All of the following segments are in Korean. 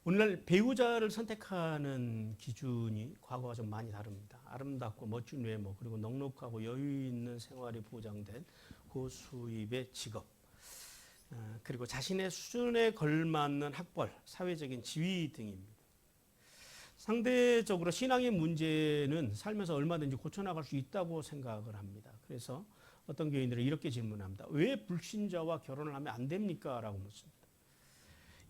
오늘날 배우자를 선택하는 기준이 과거와 좀 많이 다릅니다. 아름답고 멋진 외모, 그리고 넉넉하고 여유 있는 생활이 보장된 고수입의 직업, 그리고 자신의 수준에 걸맞는 학벌, 사회적인 지위 등입니다. 상대적으로 신앙의 문제는 살면서 얼마든지 고쳐나갈 수 있다고 생각을 합니다. 그래서 어떤 교인들은 이렇게 질문합니다. 왜 불신자와 결혼을 하면 안 됩니까? 라고 묻습니다.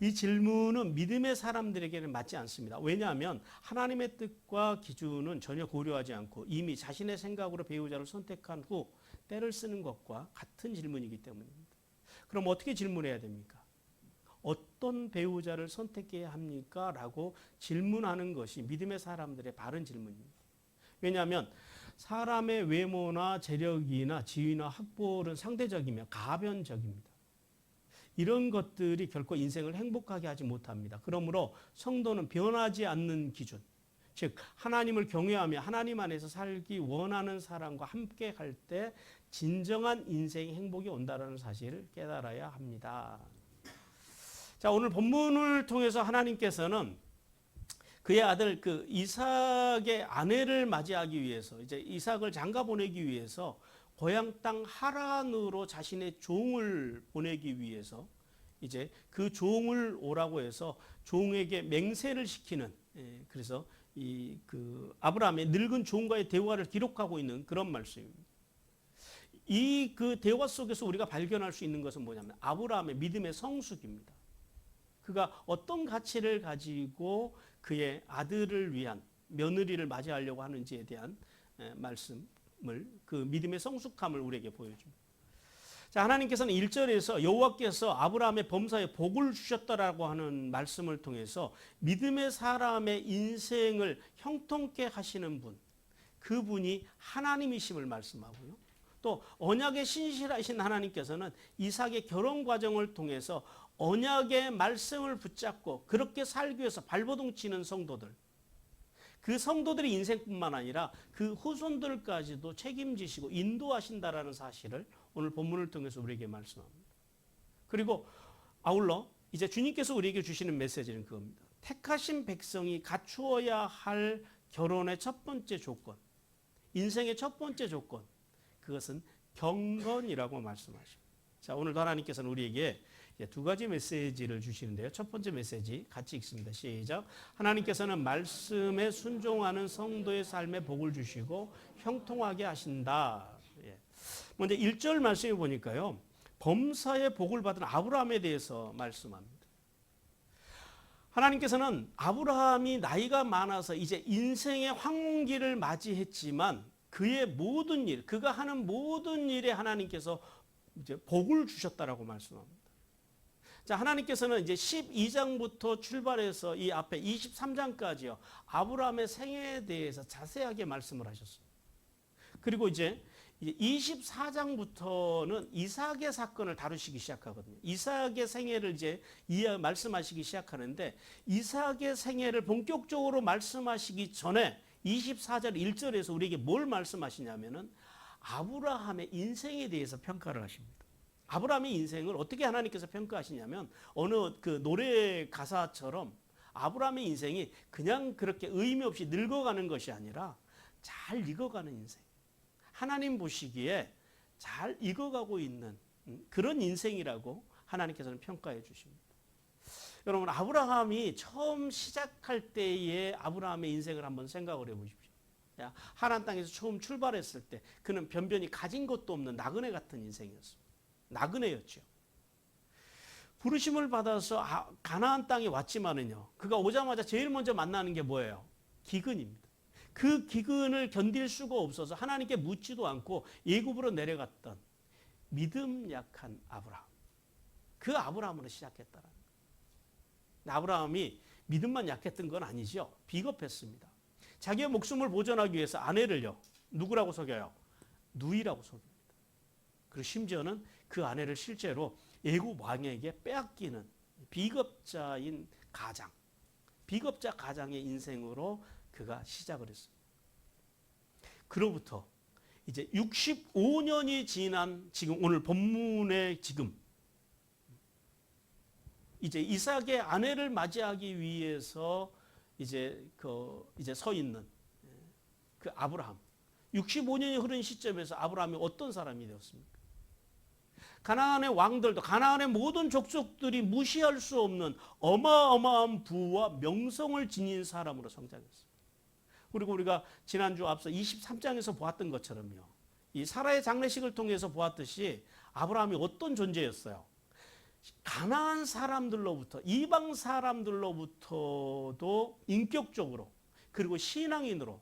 이 질문은 믿음의 사람들에게는 맞지 않습니다. 왜냐하면 하나님의 뜻과 기준은 전혀 고려하지 않고 이미 자신의 생각으로 배우자를 선택한 후 때를 쓰는 것과 같은 질문이기 때문입니다. 그럼 어떻게 질문해야 됩니까? 어떤 배우자를 선택해야 합니까? 라고 질문하는 것이 믿음의 사람들의 바른 질문입니다. 왜냐하면 사람의 외모나 재력이나 지위나 학벌은 상대적이며 가변적입니다. 이런 것들이 결코 인생을 행복하게 하지 못합니다. 그러므로 성도는 변하지 않는 기준, 즉 하나님을 경외하며 하나님 안에서 살기 원하는 사람과 함께 할 때 진정한 인생의 행복이 온다는 사실을 깨달아야 합니다. 자, 오늘 본문을 통해서 하나님께서는 그의 아들 이삭의 아내를 맞이하기 위해서, 이제 이삭을 장가 보내기 위해서 고향 땅 하란으로 자신의 종을 보내기 위해서 이제 그 종을 오라고 해서 종에게 맹세를 시키는, 그래서 아브라함의 늙은 종과의 대화를 기록하고 있는 그런 말씀입니다. 이 대화 속에서 우리가 발견할 수 있는 것은 뭐냐면 아브라함의 믿음의 성숙입니다. 그가 어떤 가치를 가지고 그의 아들을 위한 며느리를 맞이하려고 하는지에 대한 말씀을, 그 믿음의 성숙함을 우리에게 보여줍니다. 자, 하나님께서는 1절에서 여호와께서 아브라함의 범사에 복을 주셨다라고 하는 말씀을 통해서 믿음의 사람의 인생을 형통케 하시는 분, 그분이 하나님이심을 말씀하고요. 또 언약에 신실하신 하나님께서는 이삭의 결혼 과정을 통해서 언약의 말씀을 붙잡고 그렇게 살기 위해서 발버둥 치는 성도들, 그 성도들의 인생뿐만 아니라 그 후손들까지도 책임지시고 인도하신다라는 사실을 오늘 본문을 통해서 우리에게 말씀합니다. 그리고 아울러 이제 주님께서 우리에게 주시는 메시지는 그겁니다. 택하신 백성이 갖추어야 할 결혼의 첫 번째 조건, 인생의 첫 번째 조건, 그것은 경건이라고 말씀하십니다. 자, 오늘도 하나님께서는 우리에게 두 가지 메시지를 주시는데요. 첫 번째 메시지 같이 읽습니다. 시작. 하나님께서는 말씀에 순종하는 성도의 삶에 복을 주시고 형통하게 하신다. 먼저 1절 말씀해 보니까요, 범사의 복을 받은 아브라함에 대해서 말씀합니다. 하나님께서는 아브라함이 나이가 많아서 이제 인생의 황혼기를 맞이했지만 그의 모든 일, 그가 하는 모든 일에 하나님께서 이제 복을 주셨다라고 말씀합니다. 자, 하나님께서는 이제 12장부터 출발해서 이 앞에 23장까지요, 아브라함의 생애에 대해서 자세하게 말씀을 하셨습니다. 그리고 이제 24장부터는 이삭의 사건을 다루시기 시작하거든요. 이삭의 생애를 이제 말씀하시기 시작하는데, 이삭의 생애를 본격적으로 말씀하시기 전에 24절 1절에서 우리에게 뭘 말씀하시냐면은 아브라함의 인생에 대해서 평가를 하십니다. 아브라함의 인생을 어떻게 하나님께서 평가하시냐면 어느 노래 가사처럼 아브라함의 인생이 그냥 그렇게 의미 없이 늙어가는 것이 아니라 잘 익어가는 인생, 하나님 보시기에 잘 익어가고 있는 그런 인생이라고 하나님께서는 평가해 주십니다. 여러분, 아브라함이 처음 시작할 때의 아브라함의 인생을 한번 생각을 해보십시오. 하란 땅에서 처음 출발했을 때 그는 변변히 가진 것도 없는 나그네 같은 인생이었습니다. 나그네였죠. 부르심을 받아서 가나안 땅에 왔지만은요, 그가 오자마자 제일 먼저 만나는 게 뭐예요? 기근입니다. 그 기근을 견딜 수가 없어서 하나님께 묻지도 않고 애굽으로 내려갔던 믿음 약한 아브라함, 그 아브라함으로 시작했다라는 거예요. 아브라함이 믿음만 약했던 건 아니죠. 비겁했습니다. 자기의 목숨을 보존하기 위해서 아내를요, 누구라고 속여요? 누이라고 속입니다. 그리고 심지어는 그 아내를 실제로 애굽 왕에게 빼앗기는 비겁자인 가장, 비겁자 가장의 인생으로 그가 시작을 했습니다. 그로부터 이제 65년이 지난 지금 오늘 본문의 지금 이제 이삭의 아내를 맞이하기 위해서 이제 서 있는 그 아브라함. 65년이 흐른 시점에서 아브라함이 어떤 사람이 되었습니까? 가나안의 왕들도 가나안의 모든 족속들이 무시할 수 없는 어마어마한 부와 명성을 지닌 사람으로 성장했습니다. 그리고 우리가 지난주 앞서 23장에서 보았던 것처럼요. 이 사라의 장례식을 통해서 보았듯이 아브라함이 어떤 존재였어요? 가나안 사람들로부터, 이방 사람들로부터도 인격적으로 그리고 신앙인으로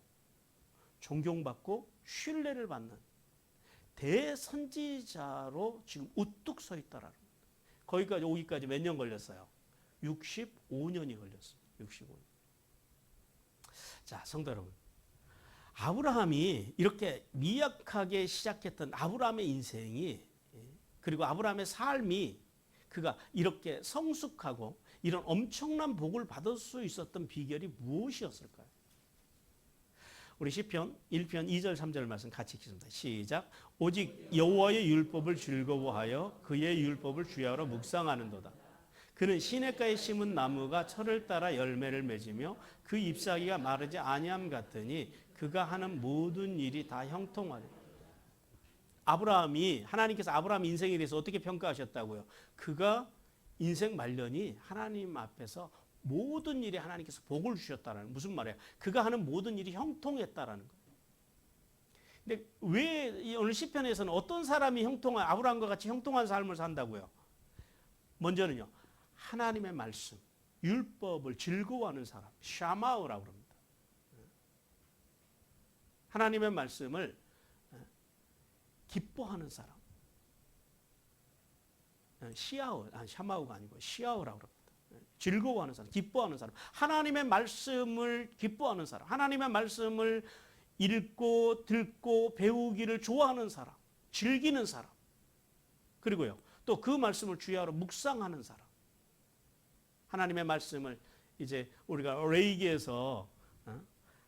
존경받고 신뢰를 받는 대선지자로 지금 우뚝 서 있다라는 겁니다. 거기까지 오기까지 몇 년 걸렸어요? 65년이 걸렸습니다. 65년. 자, 성도 여러분. 아브라함이 이렇게 미약하게 시작했던 아브라함의 인생이, 그리고 아브라함의 삶이 그가 이렇게 성숙하고 이런 엄청난 복을 받을 수 있었던 비결이 무엇이었을까요? 우리 시편 1편 2절 3절 말씀 같이 읽겠습니다. 시작. 오직 여호와의 율법을 즐거워하여 그의 율법을 주야로 묵상하는도다. 그는 시냇가에 심은 나무가 철을 따라 열매를 맺으며 그 잎사귀가 마르지 아니함 같으니 그가 하는 모든 일이 다 형통하리. 하나님께서 아브라함 인생에 대해서 어떻게 평가하셨다고요? 그가 인생 말년이 하나님 앞에서 모든 일이 하나님께서 복을 주셨다는, 무슨 말이에요? 그가 하는 모든 일이 형통했다라는 거예요. 근데 왜 오늘 시편에서는 어떤 사람이 아브라함과 같이 형통한 삶을 산다고요? 먼저는요, 하나님의 말씀, 율법을 즐거워하는 사람, 샤마우라고 합니다. 하나님의 말씀을 기뻐하는 사람. 샤마우가 아니고 시아우라고 합니다. 즐거워하는 사람, 기뻐하는 사람. 하나님의 말씀을 기뻐하는 사람. 하나님의 말씀을 읽고 듣고 배우기를 좋아하는 사람. 즐기는 사람. 그리고요, 또 그 말씀을 주야로 묵상하는 사람. 하나님의 말씀을 이제 우리가 레이기에서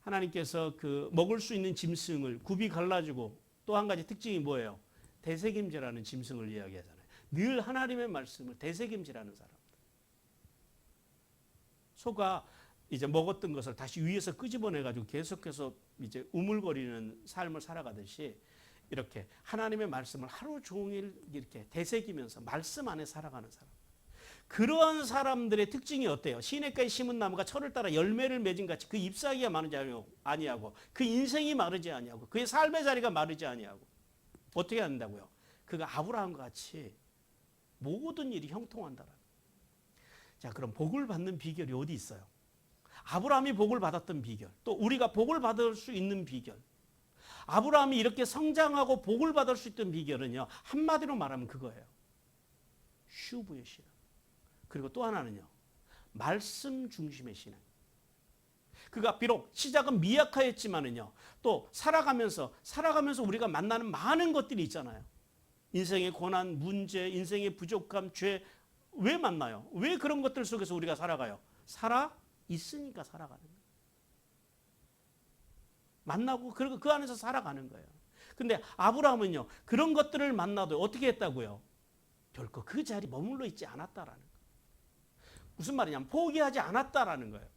하나님께서 그 먹을 수 있는 짐승을 굽이 갈라주고, 또 한 가지 특징이 뭐예요? 되새김질하는 짐승을 이야기하잖아요. 늘 하나님의 말씀을 되새김질하는 사람. 소가 이제 먹었던 것을 다시 위에서 끄집어내가지고 계속해서 이제 우물거리는 삶을 살아가듯이 이렇게 하나님의 말씀을 하루 종일 이렇게 되새기면서 말씀 안에 살아가는 사람. 그러한 사람들의 특징이 어때요? 시냇가에 심은 나무가 철을 따라 열매를 맺은 같이 그 잎사귀가 마르지 아니하고 그 인생이 마르지 아니하고 그의 삶의 자리가 마르지 아니하고 어떻게 한다고요? 그가 아브라함과 같이 모든 일이 형통한다라는. 자, 그럼 복을 받는 비결이 어디 있어요? 아브라함이 복을 받았던 비결, 또 우리가 복을 받을 수 있는 비결. 아브라함이 이렇게 성장하고 복을 받을 수 있던 비결은요, 한마디로 말하면 그거예요. 슈브의 신앙. 그리고 또 하나는요, 말씀 중심의 신앙. 그가 비록 시작은 미약하였지만은요, 또 살아가면서 우리가 만나는 많은 것들이 있잖아요. 인생의 고난, 문제, 인생의 부족함, 죄. 왜 만나요? 왜 그런 것들 속에서 우리가 살아가요? 살아 있으니까 살아가는 거예요. 만나고 그리고 그 안에서 살아가는 거예요. 근데 아브라함은요, 그런 것들을 만나도 어떻게 했다고요? 결코 그 자리 머물러 있지 않았다라는 거예요. 무슨 말이냐면 포기하지 않았다라는 거예요.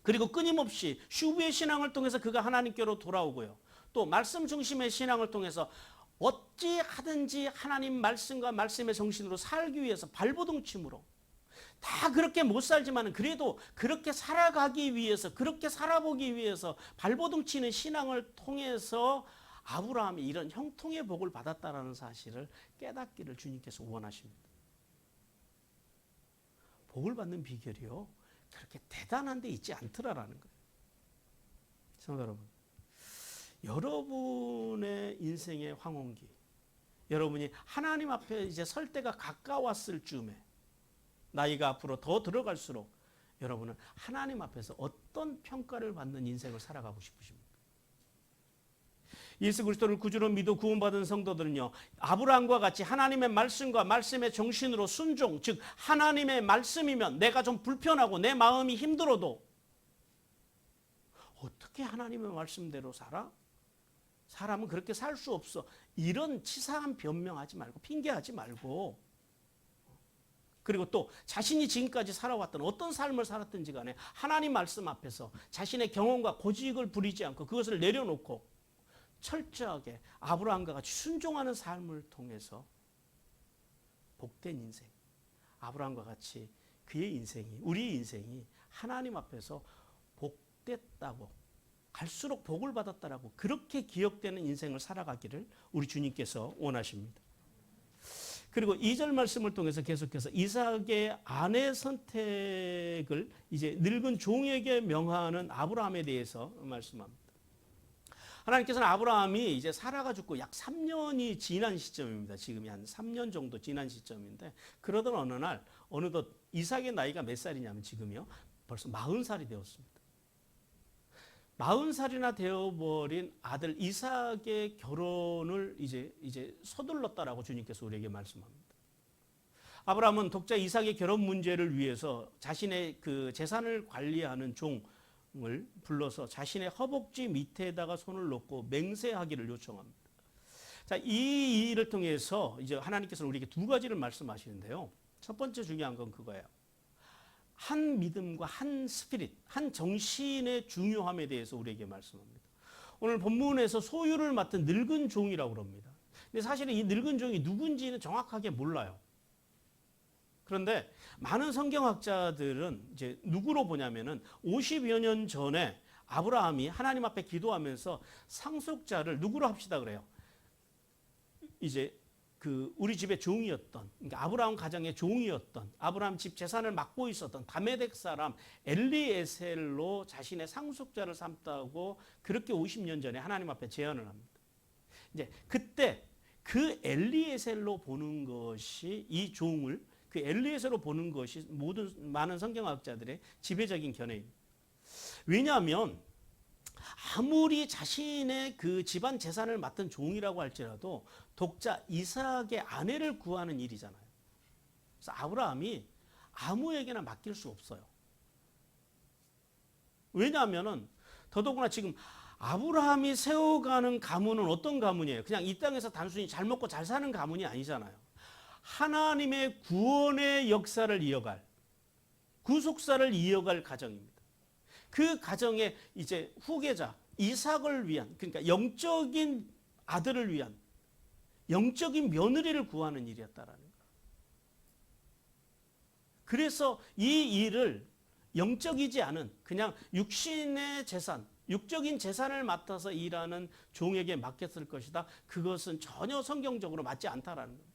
그리고 끊임없이 슈브의 신앙을 통해서 그가 하나님께로 돌아오고요. 또 말씀 중심의 신앙을 통해서 어찌 하든지 하나님 말씀과 말씀의 정신으로 살기 위해서 발버둥침으로, 다 그렇게 못 살지만 그래도 그렇게 살아가기 위해서, 그렇게 살아보기 위해서 발버둥치는 신앙을 통해서 아브라함이 이런 형통의 복을 받았다라는 사실을 깨닫기를 주님께서 원하십니다. 복을 받는 비결이요, 그렇게 대단한 데 있지 않더라라는 거예요. 성도 여러분, 여러분의 인생의 황혼기, 여러분이 하나님 앞에 이제 설 때가 가까웠을 즈음에, 나이가 앞으로 더 들어갈수록 여러분은 하나님 앞에서 어떤 평가를 받는 인생을 살아가고 싶으십니까? 예수 그리스도를 구주로 믿어 구원받은 성도들은요, 아브라함과 같이 하나님의 말씀과 말씀의 정신으로 순종, 즉 하나님의 말씀이면 내가 좀 불편하고 내 마음이 힘들어도 어떻게 하나님의 말씀대로 살아? 사람은 그렇게 살 수 없어. 이런 치사한 변명하지 말고 핑계하지 말고, 그리고 또 자신이 지금까지 살아왔던 어떤 삶을 살았든지 간에 하나님 말씀 앞에서 자신의 경험과 고집을 부리지 않고 그것을 내려놓고 철저하게 아브라함과 같이 순종하는 삶을 통해서 복된 인생, 아브라함과 같이 그의 인생이, 우리의 인생이 하나님 앞에서 복됐다고, 갈수록 복을 받았다라고 그렇게 기억되는 인생을 살아가기를 우리 주님께서 원하십니다. 그리고 2절 말씀을 통해서 계속해서 이삭의 아내 선택을 이제 늙은 종에게 명하는 아브라함에 대해서 말씀합니다. 하나님께서는 아브라함이 이제 사라가 죽고 약 3년이 지난 시점입니다. 지금이 한 3년 정도 지난 시점인데, 그러던 어느 날 어느덧 이삭의 나이가 몇 살이냐면 지금이요, 벌써 40살이 되었습니다. 40살이나 되어버린 아들 이삭의 결혼을 이제 서둘렀다라고 주님께서 우리에게 말씀합니다. 아브라함은 독자 이삭의 결혼 문제를 위해서 자신의 그 재산을 관리하는 종을 불러서 자신의 허벅지 밑에다가 손을 놓고 맹세하기를 요청합니다. 자, 이 일을 통해서 이제 하나님께서는 우리에게 두 가지를 말씀하시는데요. 첫 번째 중요한 건 그거예요. 한 믿음과 한 스피릿, 한 정신의 중요함에 대해서 우리에게 말씀합니다. 오늘 본문에서 소유를 맡은 늙은 종이라고 합니다. 근데 사실은 이 늙은 종이 누군지는 정확하게 몰라요. 그런데 많은 성경학자들은 이제 누구로 보냐면은 50여 년 전에 아브라함이 하나님 앞에 기도하면서 상속자를 누구로 합시다 그래요. 이제 그 우리 집의 종이었던, 그러니까 아브라함 가정의 종이었던, 아브라함 집 재산을 맡고 있었던 다메섹 사람 엘리에셀로 자신의 상속자를 삼다고 그렇게 50년 전에 하나님 앞에 제안을 합니다. 이제 그때 그 엘리에셀로 보는 것이, 이 종을 그 엘리에셀로 보는 것이 많은 성경학자들의 지배적인 견해입니다. 왜냐하면 아무리 자신의 그 집안 재산을 맡은 종이라고 할지라도 독자 이삭의 아내를 구하는 일이잖아요. 그래서 아브라함이 아무에게나 맡길 수 없어요. 왜냐하면은 더더구나 지금 아브라함이 세워가는 가문은 어떤 가문이에요? 그냥 이 땅에서 단순히 잘 먹고 잘 사는 가문이 아니잖아요. 하나님의 구원의 역사를 이어갈, 구속사를 이어갈 가정입니다. 그 가정의 이제 후계자 이삭을 위한, 그러니까 영적인 아들을 위한 영적인 며느리를 구하는 일이었다라는 거예요. 그래서 이 일을 영적이지 않은 그냥 육신의 재산, 육적인 재산을 맡아서 일하는 종에게 맡겼을 것이다. 그것은 전혀 성경적으로 맞지 않다라는 거예요.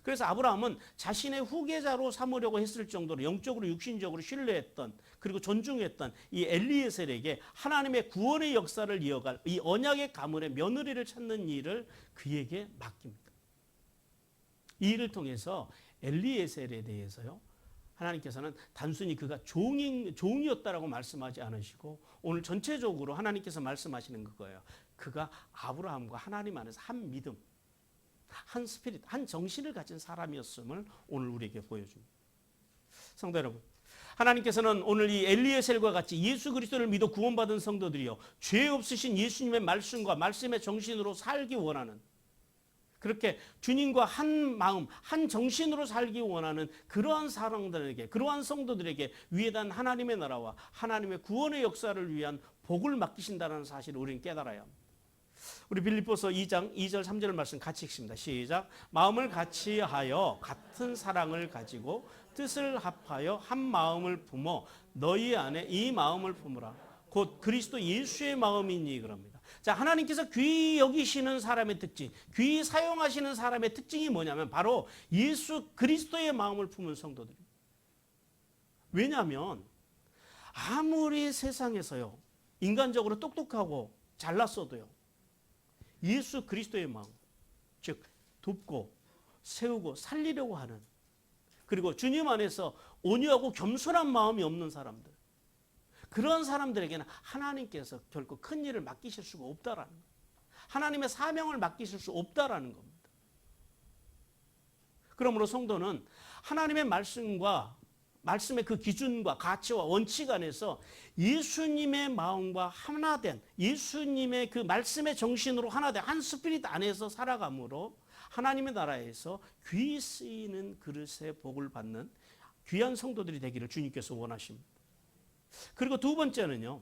그래서 아브라함은 자신의 후계자로 삼으려고 했을 정도로 영적으로 육신적으로 신뢰했던, 그리고 존중했던 이 엘리에셀에게 하나님의 구원의 역사를 이어갈 이 언약의 가문의 며느리를 찾는 일을 그에게 맡깁니다. 이 일을 통해서 엘리에셀에 대해서요, 하나님께서는 단순히 그가 종이었다라고 말씀하지 않으시고 오늘 전체적으로 하나님께서 말씀하시는 그거예요. 그가 아브라함과 하나님 안에서 한 믿음, 한 스피릿, 한 정신을 가진 사람이었음을 오늘 우리에게 보여줍니다. 성도 여러분, 하나님께서는 오늘 이 엘리에셀과 같이 예수 그리스도를 믿어 구원받은 성도들이요, 죄 없으신 예수님의 말씀과 말씀의 정신으로 살기 원하는, 그렇게 주님과 한 마음, 한 정신으로 살기 원하는 그러한 사람들에게, 그러한 성도들에게 위대한 하나님의 나라와 하나님의 구원의 역사를 위한 복을 맡기신다는 사실을 우리는 깨달아야 합니다. 우리 빌립보서 2장 2절 3절 말씀 같이 읽습니다. 시작. 마음을 같이하여 같은 사랑을 가지고 뜻을 합하여 한 마음을 품어 너희 안에 이 마음을 품으라. 곧 그리스도 예수의 마음이니 그럽니다. 자, 하나님께서 귀히 여기시는 사람의 특징, 귀히 사용하시는 사람의 특징이 뭐냐면 바로 예수 그리스도의 마음을 품은 성도들입니다. 왜냐하면 아무리 세상에서요, 인간적으로 똑똑하고 잘났어도요, 예수 그리스도의 마음, 즉 돕고 세우고 살리려고 하는, 그리고 주님 안에서 온유하고 겸손한 마음이 없는 사람들, 그런 사람들에게는 하나님께서 결코 큰 일을 맡기실 수가 없다라는 거예요. 하나님의 사명을 맡기실 수 없다라는 겁니다. 그러므로 성도는 하나님의 말씀과 말씀의 그 기준과 가치와 원칙 안에서 예수님의 마음과 하나된, 예수님의 그 말씀의 정신으로 하나된 한 스피릿 안에서 살아감으로 하나님의 나라에서 귀히 쓰이는 그릇의 복을 받는 귀한 성도들이 되기를 주님께서 원하십니다. 그리고 두 번째는요.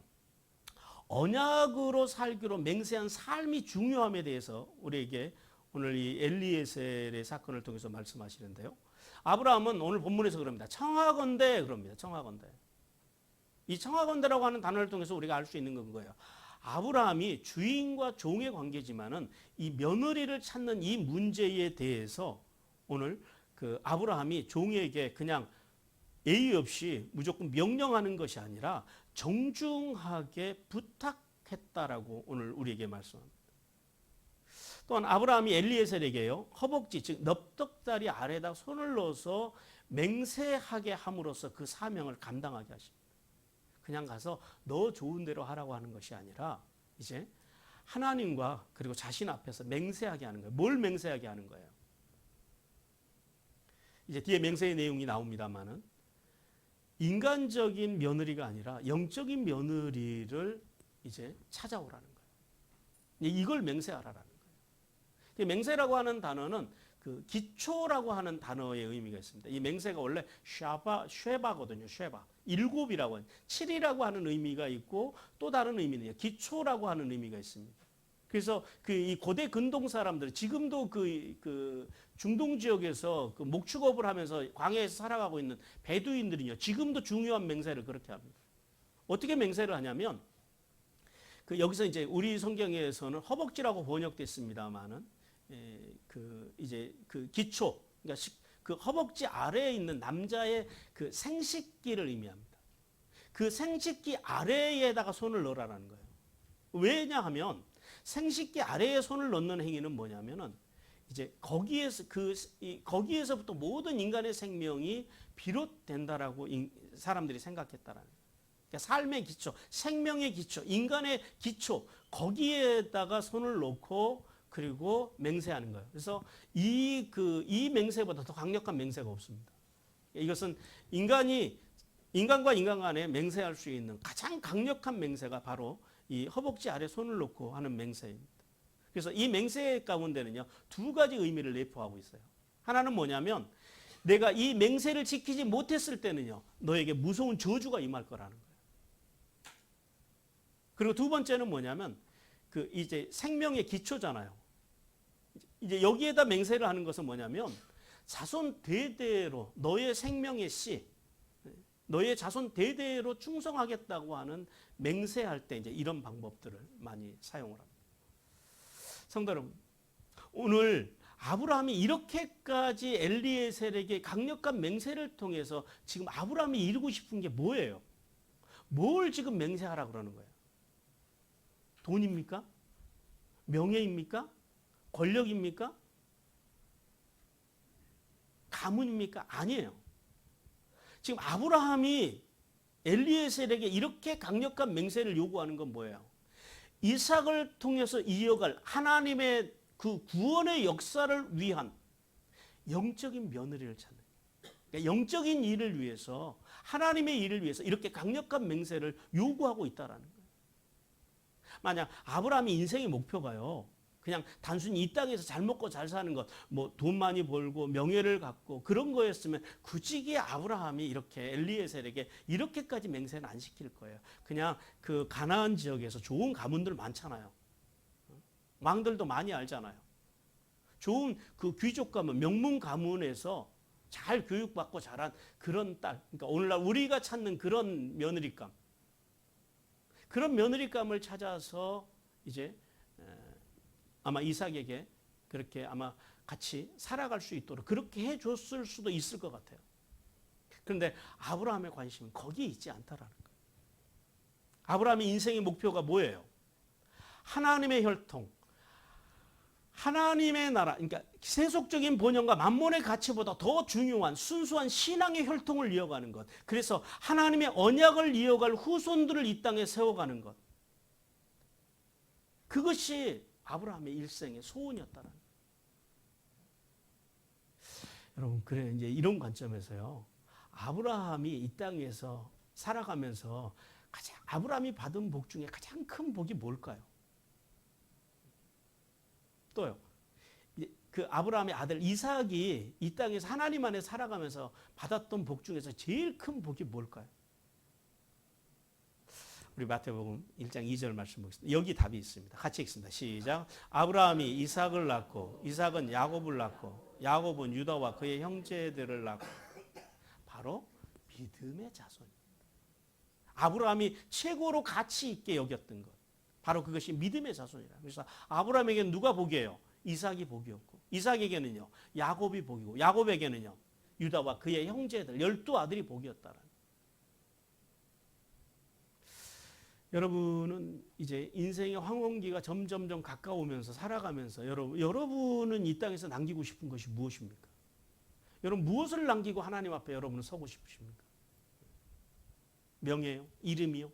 언약으로 살기로 맹세한 삶이 중요함에 대해서 우리에게 오늘 이 엘리에셀의 사건을 통해서 말씀하시는데요. 아브라함은 오늘 본문에서 그럽니다. 청하건대 그럽니다. 청하건대. 이 청하건대라고 하는 단어를 통해서 우리가 알 수 있는 건 거예요. 아브라함이 주인과 종의 관계지만은 이 며느리를 찾는 이 문제에 대해서 오늘 그 아브라함이 종에게 그냥 예의 없이 무조건 명령하는 것이 아니라 정중하게 부탁했다라고 오늘 우리에게 말씀합니다. 또한 아브라함이 엘리에셀에게요, 허벅지 즉 넙떡다리 아래에다 손을 넣어서 맹세하게 함으로써 그 사명을 감당하게 하십니다. 그냥 가서 너 좋은 대로 하라고 하는 것이 아니라 이제 하나님과 그리고 자신 앞에서 맹세하게 하는 거예요. 뭘 맹세하게 하는 거예요? 이제 뒤에 맹세의 내용이 나옵니다만은 인간적인 며느리가 아니라 영적인 며느리를 이제 찾아오라는 거예요. 이걸 맹세하라라는 거예요. 맹세라고 하는 단어는 그 기초라고 하는 단어의 의미가 있습니다. 이 맹세가 원래 쉐바거든요. 쉐바. 일곱이라고 하는, 7이라고 하는 의미가 있고 또 다른 의미는 기초라고 하는 의미가 있습니다. 그래서 이 고대 근동 사람들, 지금도 그 중동 지역에서 그 목축업을 하면서 광야에서 살아가고 있는 베두인들은요, 지금도 중요한 맹세를 그렇게 합니다. 어떻게 맹세를 하냐면, 여기서 이제 우리 성경에서는 허벅지라고 번역됐습니다만은, 이제 그 기초, 그러니까 그 허벅지 아래에 있는 남자의 그 생식기를 의미합니다. 그 생식기 아래에다가 손을 넣으라는 거예요. 왜냐하면 생식기 아래에 손을 넣는 행위는 뭐냐면은 이제 거기에서부터 모든 인간의 생명이 비롯된다라고 사람들이 생각했다라는 거예요. 그러니까 삶의 기초, 생명의 기초, 인간의 기초, 거기에다가 손을 놓고 그리고 맹세하는 거예요. 그래서 이 맹세보다 더 강력한 맹세가 없습니다. 이것은 인간과 인간 간에 맹세할 수 있는 가장 강력한 맹세가 바로 이 허벅지 아래 손을 놓고 하는 맹세입니다. 그래서 이 맹세 가운데는요, 두 가지 의미를 내포하고 있어요. 하나는 뭐냐면 내가 이 맹세를 지키지 못했을 때는요, 너에게 무서운 저주가 임할 거라는 거예요. 그리고 두 번째는 뭐냐면 이제 생명의 기초잖아요. 이제 여기에다 맹세를 하는 것은 뭐냐면 자손 대대로 너의 생명의 씨, 너의 자손 대대로 충성하겠다고 하는 맹세할 때 이제 이런 방법들을 많이 사용을 합니다. 성도 여러분, 오늘 아브라함이 이렇게까지 엘리에셀에게 강력한 맹세를 통해서 지금 아브라함이 이루고 싶은 게 뭐예요? 뭘 지금 맹세하라 그러는 거예요? 돈입니까? 명예입니까? 권력입니까? 가문입니까? 아니에요. 지금 아브라함이 엘리에셀에게 이렇게 강력한 맹세를 요구하는 건 뭐예요? 이삭을 통해서 이어갈 하나님의 그 구원의 역사를 위한 영적인 며느리를 찾는, 그러니까 영적인 일을 위해서, 하나님의 일을 위해서 이렇게 강력한 맹세를 요구하고 있다라는 거예요. 만약 아브라함이 인생의 목표가요, 그냥 단순히 이 땅에서 잘 먹고 잘 사는 것, 뭐 돈 많이 벌고 명예를 갖고 그런 거였으면 굳이 아브라함이 이렇게 엘리에셀에게 이렇게까지 맹세는 안 시킬 거예요. 그냥 그 가나안 지역에서 좋은 가문들 많잖아요. 왕들도 많이 알잖아요. 좋은 그 귀족 가문, 명문 가문에서 잘 교육받고 자란 그런 딸, 그러니까 오늘날 우리가 찾는 그런 며느리감, 그런 며느리감을 찾아서 이제 아마 이삭에게 그렇게 아마 같이 살아갈 수 있도록 그렇게 해줬을 수도 있을 것 같아요. 그런데 아브라함의 관심은 거기에 있지 않다라는 거예요. 아브라함의 인생의 목표가 뭐예요? 하나님의 혈통, 하나님의 나라, 그러니까 세속적인 본연과 만몬의 가치보다 더 중요한 순수한 신앙의 혈통을 이어가는 것. 그래서 하나님의 언약을 이어갈 후손들을 이 땅에 세워가는 것. 그것이 아브라함의 일생의 소원이었다는 거예요. 여러분, 그래 이제 이런 관점에서요, 아브라함이 이 땅에서 살아가면서 아브라함이 받은 복 중에 가장 큰 복이 뭘까요? 또요, 그 아브라함의 아들 이삭이 이 땅에서 하나님 안에 살아가면서 받았던 복 중에서 제일 큰 복이 뭘까요? 우리 마태복음 1장 2절 말씀 보겠습니다. 여기 답이 있습니다. 같이 읽습니다. 시작. 아브라함이 이삭을 낳고 이삭은 야곱을 낳고 야곱은 유다와 그의 형제들을 낳고 바로 믿음의 자손입니다. 아브라함이 최고로 가치 있게 여겼던 것, 바로 그것이 믿음의 자손이라. 그래서 아브라함에게는 누가 복이에요? 이삭이 복이었고, 이삭에게는요 야곱이 복이고, 야곱에게는요 유다와 그의 형제들 12아들이 복이었다라는. 여러분은 이제 인생의 황혼기가 점점점 가까우면서 살아가면서 여러분은 이 땅에서 남기고 싶은 것이 무엇입니까? 여러분 무엇을 남기고 하나님 앞에 여러분은 서고 싶으십니까? 명예요? 이름이요?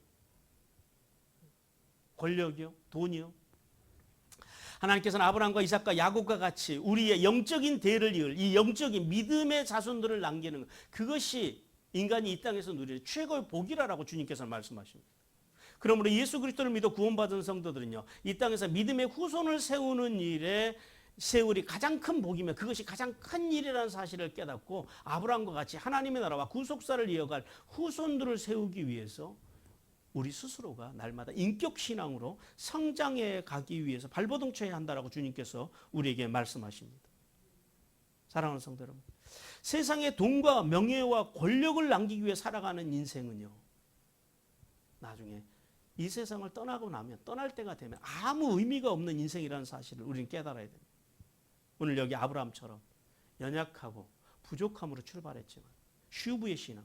권력이요? 돈이요? 하나님께서는 아브라함과 이삭과 야곱과 같이 우리의 영적인 대를 이을 이 영적인 믿음의 자손들을 남기는 것, 그것이 인간이 이 땅에서 누리는 최고의 복이라고 주님께서 말씀하십니다. 그러므로 예수 그리스도를 믿어 구원받은 성도들은요, 이 땅에서 믿음의 후손을 세우는 일에 세월이 가장 큰 복이며 그것이 가장 큰 일이라는 사실을 깨닫고 아브라함과 같이 하나님의 나라와 구속사를 이어갈 후손들을 세우기 위해서 우리 스스로가 날마다 인격신앙으로 성장해 가기 위해서 발버둥 쳐야 한다라고 주님께서 우리에게 말씀하십니다. 사랑하는 성도 여러분, 세상에 돈과 명예와 권력을 남기기 위해 살아가는 인생은요, 나중에 이 세상을 떠나고 나면, 떠날 때가 되면 아무 의미가 없는 인생이라는 사실을 우리는 깨달아야 됩니다. 오늘 여기 아브라함처럼 연약하고 부족함으로 출발했지만 슈브의 신앙,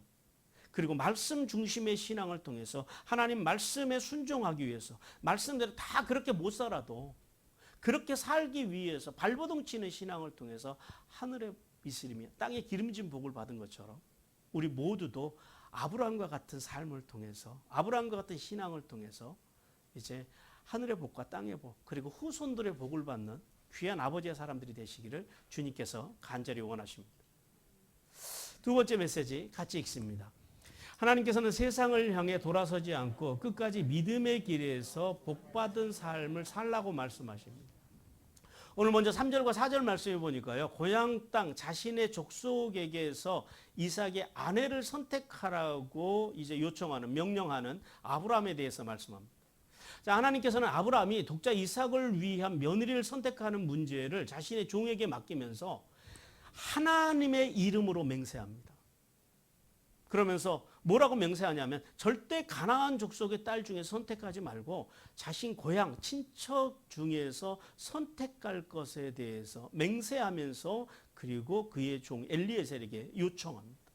그리고 말씀 중심의 신앙을 통해서 하나님 말씀에 순종하기 위해서 말씀대로 다 그렇게 못 살아도 그렇게 살기 위해서 발버둥 치는 신앙을 통해서 하늘의 이슬이며 땅의 기름진 복을 받은 것처럼 우리 모두도 아브라함과 같은 삶을 통해서, 아브라함과 같은 신앙을 통해서 이제 하늘의 복과 땅의 복, 그리고 후손들의 복을 받는 귀한 아버지의 사람들이 되시기를 주님께서 간절히 원하십니다. 두 번째 메시지 같이 읽습니다. 하나님께서는 세상을 향해 돌아서지 않고 끝까지 믿음의 길에서 복받은 삶을 살라고 말씀하십니다. 오늘 먼저 3절과 4절 말씀해 보니까요, 고향 땅 자신의 족속에게서 이삭의 아내를 선택하라고 이제 요청하는, 명령하는 아브라함에 대해서 말씀합니다. 자, 하나님께서는 아브라함이 독자 이삭을 위한 며느리를 선택하는 문제를 자신의 종에게 맡기면서 하나님의 이름으로 맹세합니다. 그러면서 뭐라고 맹세하냐면 절대 가나안 족속의 딸 중에 선택하지 말고 자신 고향 친척 중에서 선택할 것에 대해서 맹세하면서 그리고 그의 종 엘리에셀에게 요청합니다.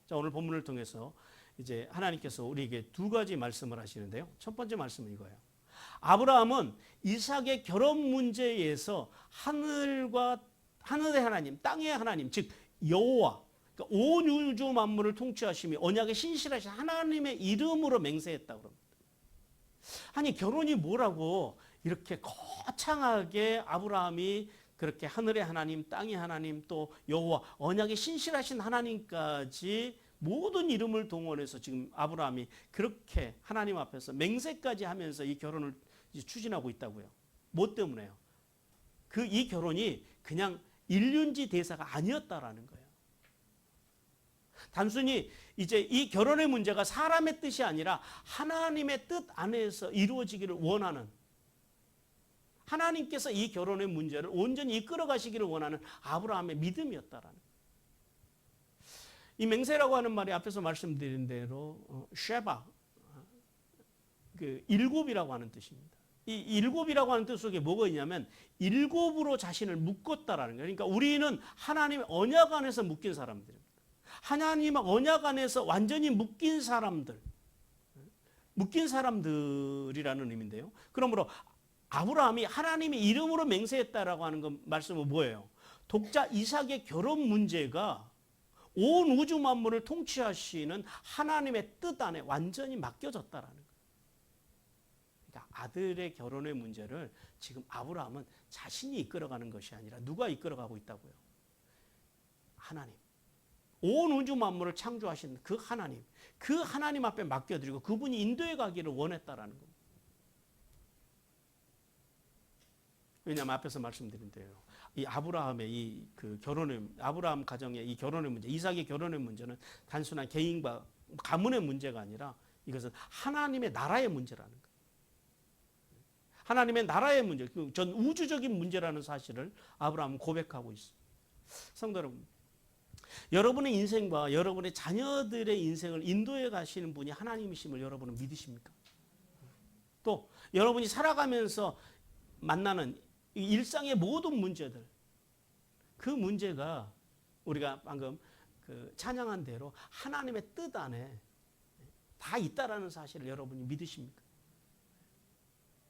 자, 오늘 본문을 통해서 이제 하나님께서 우리에게 두 가지 말씀을 하시는데요. 첫 번째 말씀은 이거예요. 아브라함은 이삭의 결혼 문제에서 하늘의 하나님, 땅의 하나님, 즉 여호와, 그러니까 온 우주 만물을 통치하시며 언약의 신실하신 하나님의 이름으로 맹세했다고 합니다. 아니, 결혼이 뭐라고 이렇게 거창하게 아브라함이 그렇게 하늘의 하나님, 땅의 하나님, 또 여호와, 언약의 신실하신 하나님까지 모든 이름을 동원해서 지금 아브라함이 그렇게 하나님 앞에서 맹세까지 하면서 이 결혼을 이제 추진하고 있다고요. 뭐 때문에요? 이 결혼이 그냥 일륜지 대사가 아니었다라는 거예요. 단순히 이제 이 결혼의 문제가 사람의 뜻이 아니라 하나님의 뜻 안에서 이루어지기를 원하는, 하나님께서 이 결혼의 문제를 온전히 이끌어 가시기를 원하는 아브라함의 믿음이었다라는. 이 맹세라고 하는 말이 앞에서 말씀드린 대로 쉐바, 그 일곱이라고 하는 뜻입니다. 이 일곱이라고 하는 뜻 속에 뭐가 있냐면 일곱으로 자신을 묶었다라는 거예요. 그러니까 우리는 하나님의 언약 안에서 묶인 사람들입니다. 하나님의 언약 안에서 완전히 묶인 사람들이라는 의미인데요. 그러므로 아브라함이 하나님의 이름으로 맹세했다라고 하는 건 말씀은 뭐예요? 독자 이삭의 결혼 문제가 온 우주 만물을 통치하시는 하나님의 뜻 안에 완전히 맡겨졌다라는 거예요. 그러니까 아들의 결혼의 문제를 지금 아브라함은 자신이 이끌어가는 것이 아니라 누가 이끌어가고 있다고요? 하나님. 온 우주 만물을 창조하신 그 하나님 앞에 맡겨드리고 그분이 인도해 가기를 원했다라는 겁니다. 왜냐하면 앞에서 말씀드린 대로 이 아브라함의 이 그 결혼의 아브라함 가정의 이 결혼의 문제, 이삭의 결혼의 문제는 단순한 개인과 가문의 문제가 아니라 이것은 하나님의 나라의 문제라는 거예요. 하나님의 나라의 문제, 그 전 우주적인 문제라는 사실을 아브라함은 고백하고 있습니다. 성도 여러분, 여러분의 인생과 여러분의 자녀들의 인생을 인도해 가시는 분이 하나님이심을 여러분은 믿으십니까? 또 여러분이 살아가면서 만나는 일상의 모든 문제들, 그 문제가 우리가 방금 그 찬양한 대로 하나님의 뜻 안에 다 있다라는 사실을 여러분이 믿으십니까?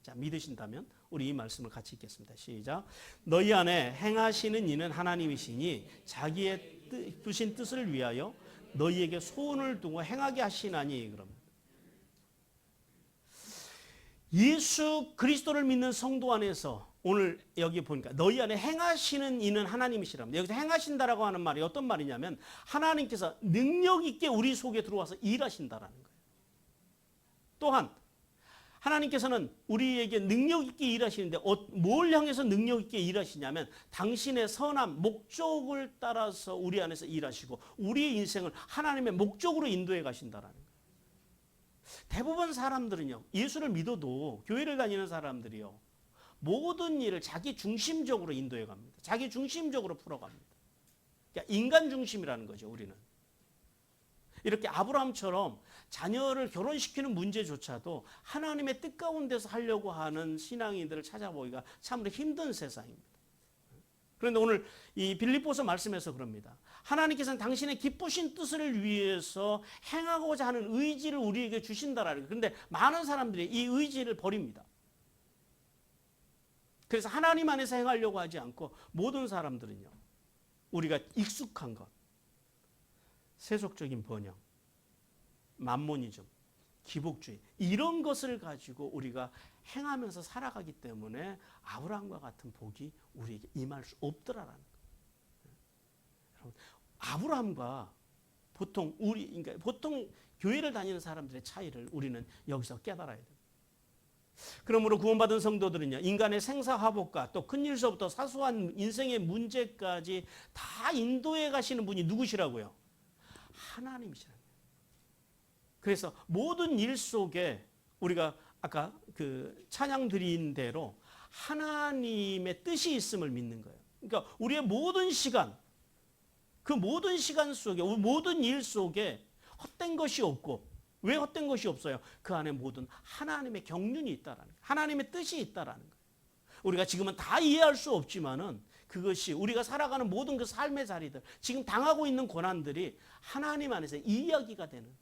자, 믿으신다면 우리 이 말씀을 같이 읽겠습니다. 시작. 너희 안에 행하시는 이는 하나님이시니 자기의 두신 뜻을 위하여 너희에게 소원을 두고 행하게 하시나니. 그럼 예수 그리스도를 믿는 성도 안에서 오늘 여기 보니까 너희 안에 행하시는 이는 하나님이시랍니다. 여기서 행하신다라고 하는 말이 어떤 말이냐면 하나님께서 능력 있게 우리 속에 들어와서 일하신다라는 거예요. 또한 하나님께서는 우리에게 능력 있게 일하시는데 뭘 향해서 능력 있게 일하시냐면 당신의 선한 목적을 따라서 우리 안에서 일하시고 우리의 인생을 하나님의 목적으로 인도해 가신다라는 거예요. 대부분 사람들은요, 예수를 믿어도 교회를 다니는 사람들이요, 모든 일을 자기 중심적으로 인도해 갑니다. 자기 중심적으로 풀어갑니다. 그러니까 인간 중심이라는 거죠, 우리는. 이렇게 아브라함처럼 자녀를 결혼시키는 문제조차도 하나님의 뜻 가운데서 하려고 하는 신앙인들을 찾아보기가 참으로 힘든 세상입니다. 그런데 오늘 이 빌립보서 말씀에서 그럽니다. 하나님께서는 당신의 기쁘신 뜻을 위해서 행하고자 하는 의지를 우리에게 주신다라는 거예요. 그런데 많은 사람들이 이 의지를 버립니다. 그래서 하나님 안에서 행하려고 하지 않고 모든 사람들은요, 우리가 익숙한 것, 세속적인 번영, 만모니즘, 기복주의, 이런 것을 가지고 우리가 행하면서 살아가기 때문에 아브라함과 같은 복이 우리에게 임할 수 없더라라는 거예요. 여러분, 아브라함과 그러니까 보통 교회를 다니는 사람들의 차이를 우리는 여기서 깨달아야 돼요. 그러므로 구원받은 성도들은요, 인간의 생사화복과 또 큰일서부터 사소한 인생의 문제까지 다 인도해 가시는 분이 누구시라고요? 하나님이시라는 거예요. 그래서 모든 일 속에 우리가 아까 그 찬양 드린 대로 하나님의 뜻이 있음을 믿는 거예요. 그러니까 우리의 모든 시간, 그 모든 시간 속에, 모든 일 속에 헛된 것이 없고, 왜 헛된 것이 없어요? 그 안에 모든 하나님의 경륜이 있다라는 거예요. 하나님의 뜻이 있다라는 거예요. 우리가 지금은 다 이해할 수 없지만은 그것이 우리가 살아가는 모든 그 삶의 자리들, 지금 당하고 있는 고난들이 하나님 안에서 이야기가 되는.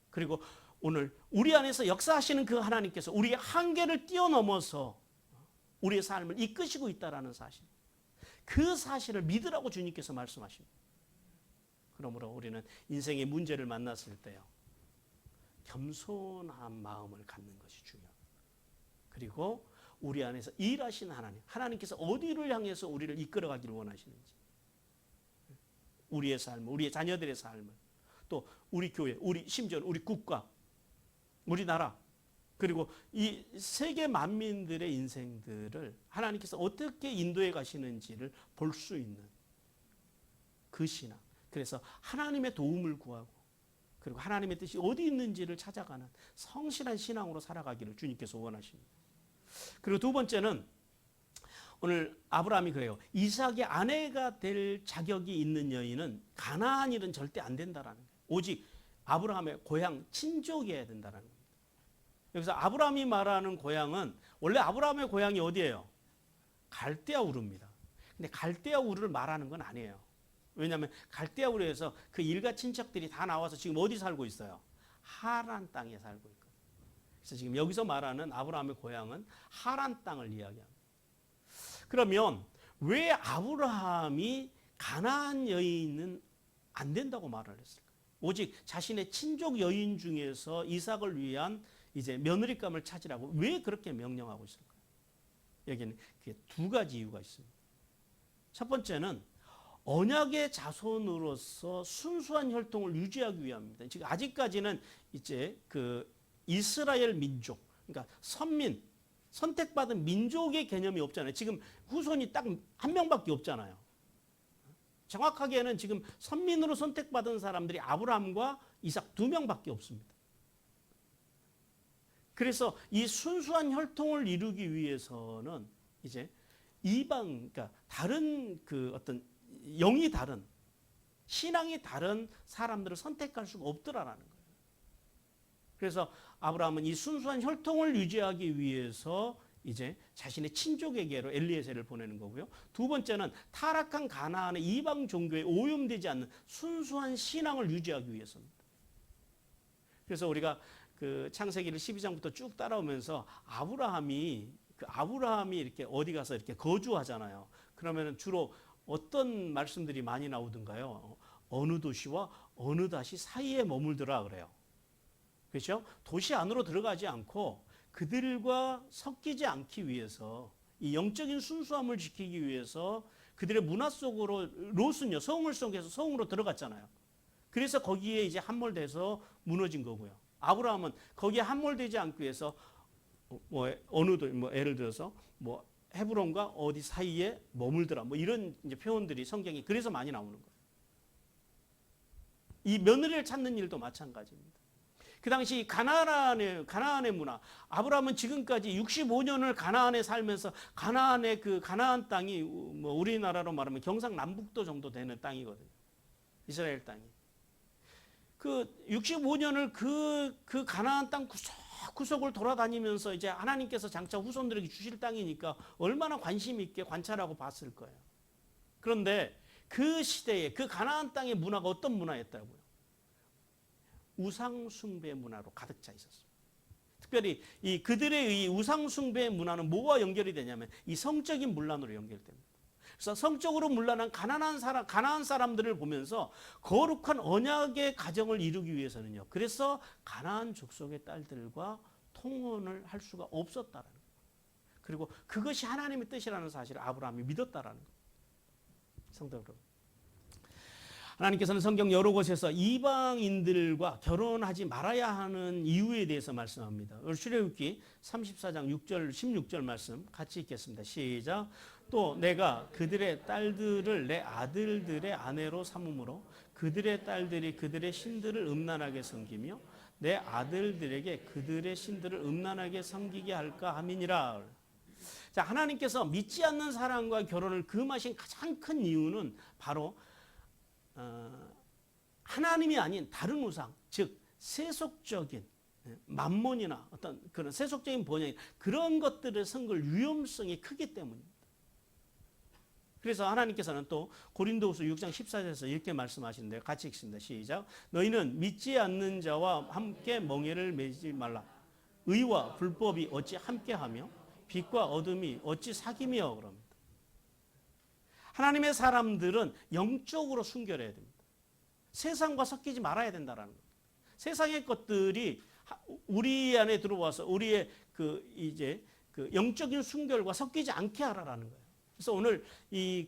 그리고 오늘 우리 안에서 역사하시는 그 하나님께서 우리의 한계를 뛰어넘어서 우리의 삶을 이끄시고 있다라는 사실. 그 사실을 믿으라고 주님께서 말씀하십니다. 그러므로 우리는 인생의 문제를 만났을 때요, 겸손한 마음을 갖는 것이 중요합니다. 그리고 우리 안에서 일하신 하나님께서 어디를 향해서 우리를 이끌어가기를 원하시는지, 우리의 삶을, 우리의 자녀들의 삶을, 또 우리 교회, 심지어 우리 국가, 우리나라, 그리고 이 세계 만민들의 인생들을 하나님께서 어떻게 인도해 가시는지를 볼 수 있는 그 신앙. 그래서 하나님의 도움을 구하고, 그리고 하나님의 뜻이 어디 있는지를 찾아가는 성실한 신앙으로 살아가기를 주님께서 원하십니다. 그리고 두 번째는 오늘 아브라함이 그래요. 이삭의 아내가 될 자격이 있는 여인은 가나안 일은 절대 안 된다라는 거예요. 오직 아브라함의 고향 친족이어야 된다는 겁니다. 여기서 아브라함이 말하는 고향은 원래 아브라함의 고향이 어디예요? 갈대아 우르입니다. 근데 갈대아 우르를 말하는 건 아니에요. 왜냐하면 갈대아 우르에서 그 일가 친척들이 다 나와서 지금 어디 살고 있어요? 하란 땅에 살고 있거든요. 그래서 지금 여기서 말하는 아브라함의 고향은 하란 땅을 이야기합니다. 그러면 왜 아브라함이 가나안 여인은 안 된다고 말을 했을까? 오직 자신의 친족 여인 중에서 이삭을 위한 이제 며느리감을 찾으라고 왜 그렇게 명령하고 있을까요? 여기는 그게 두 가지 이유가 있습니다. 첫 번째는 언약의 자손으로서 순수한 혈통을 유지하기 위함입니다. 지금 아직까지는 이제 그 이스라엘 민족, 그러니까 선민, 선택받은 민족의 개념이 없잖아요. 지금 후손이 딱 한 명밖에 없잖아요. 정확하게는 지금 선민으로 선택받은 사람들이 아브라함과 이삭 2명밖에 없습니다. 그래서 이 순수한 혈통을 이루기 위해서는 이제 이방, 그러니까 다른 그 어떤 영이 다른, 신앙이 다른 사람들을 선택할 수가 없더라라는 거예요. 그래서 아브라함은 이 순수한 혈통을 유지하기 위해서 이제 자신의 친족에게로 엘리에셀을 보내는 거고요. 두 번째는 타락한 가나안의 이방 종교에 오염되지 않는 순수한 신앙을 유지하기 위해서입니다. 그래서 우리가 그 창세기를 12장부터 쭉 따라오면서 아브라함이 이렇게 어디 가서 이렇게 거주하잖아요. 그러면 주로 어떤 말씀들이 많이 나오던가요? 어느 도시와 어느 다시 사이에 머물더라 그래요. 그렇죠? 도시 안으로 들어가지 않고 그들과 섞이지 않기 위해서, 이 영적인 순수함을 지키기 위해서 그들의 문화 속으로, 롯은요 성을 속에서 성으로 들어갔잖아요. 그래서 거기에 이제 함몰돼서 무너진 거고요. 아브라함은 거기에 함몰되지 않기 위해서 예를 들어서 헤브론과 어디 사이에 머물더라, 이런 이제 표현들이 성경에 그래서 많이 나오는 거예요. 이 며느리를 찾는 일도 마찬가지입니다. 그 당시 가나안의 문화, 아브라함은 지금까지 65년을 가나안에 살면서 가나안의 그 가나안 땅이 우리나라로 말하면 경상남북도 정도 되는 땅이거든요. 이스라엘 땅이. 그 65년을 그 가나안 땅 구석구석을 돌아다니면서 이제 하나님께서 장차 후손들에게 주실 땅이니까 얼마나 관심 있게 관찰하고 봤을 거예요. 그런데 그 시대에 그 가나안 땅의 문화가 어떤 문화였다고요? 우상숭배 문화로 가득 차 있었습니다. 특별히 그들의 이 우상숭배 문화는 뭐와 연결이 되냐면 이 성적인 문란으로 연결됩니다. 그래서 성적으로 문란한 가나안 사람들을 보면서 거룩한 언약의 가정을 이루기 위해서는요. 그래서 가나안 족속의 딸들과 통혼을 할 수가 없었다라는 거예요. 그리고 그것이 하나님의 뜻이라는 사실을 아브라함이 믿었다라는 거예요. 성도 여러분. 하나님께서는 성경 여러 곳에서 이방인들과 결혼하지 말아야 하는 이유에 대해서 말씀합니다. 출애굽기 34장 6절 16절 말씀 같이 읽겠습니다. 시작. 또 내가 그들의 딸들을 내 아들들의 아내로 삼음으로 그들의 딸들이 그들의 신들을 음란하게 섬기며 내 아들들에게 그들의 신들을 음란하게 섬기게 할까 함이니라. 자, 하나님께서 믿지 않는 사람과 결혼을 금하신 가장 큰 이유는 바로 하나님이 아닌 다른 우상, 즉 세속적인 만몬이나 어떤 그런 세속적인 번영, 그런 것들을 섬길 위험성이 크기 때문입니다. 그래서 하나님께서는 또 고린도후서 6장 14절에서 이렇게 말씀하시는데요. 같이 읽습니다. 시작. 너희는 믿지 않는 자와 함께 멍에를 매지 말라. 의와 불법이 어찌 함께하며 빛과 어둠이 어찌 사귀며 그럽니다. 하나님의 사람들은 영적으로 순결해야 됩니다. 세상과 섞이지 말아야 된다라는 겁니다. 세상의 것들이 우리 안에 들어와서 우리의 그 영적인 순결과 섞이지 않게 하라라는 거예요. 그래서 오늘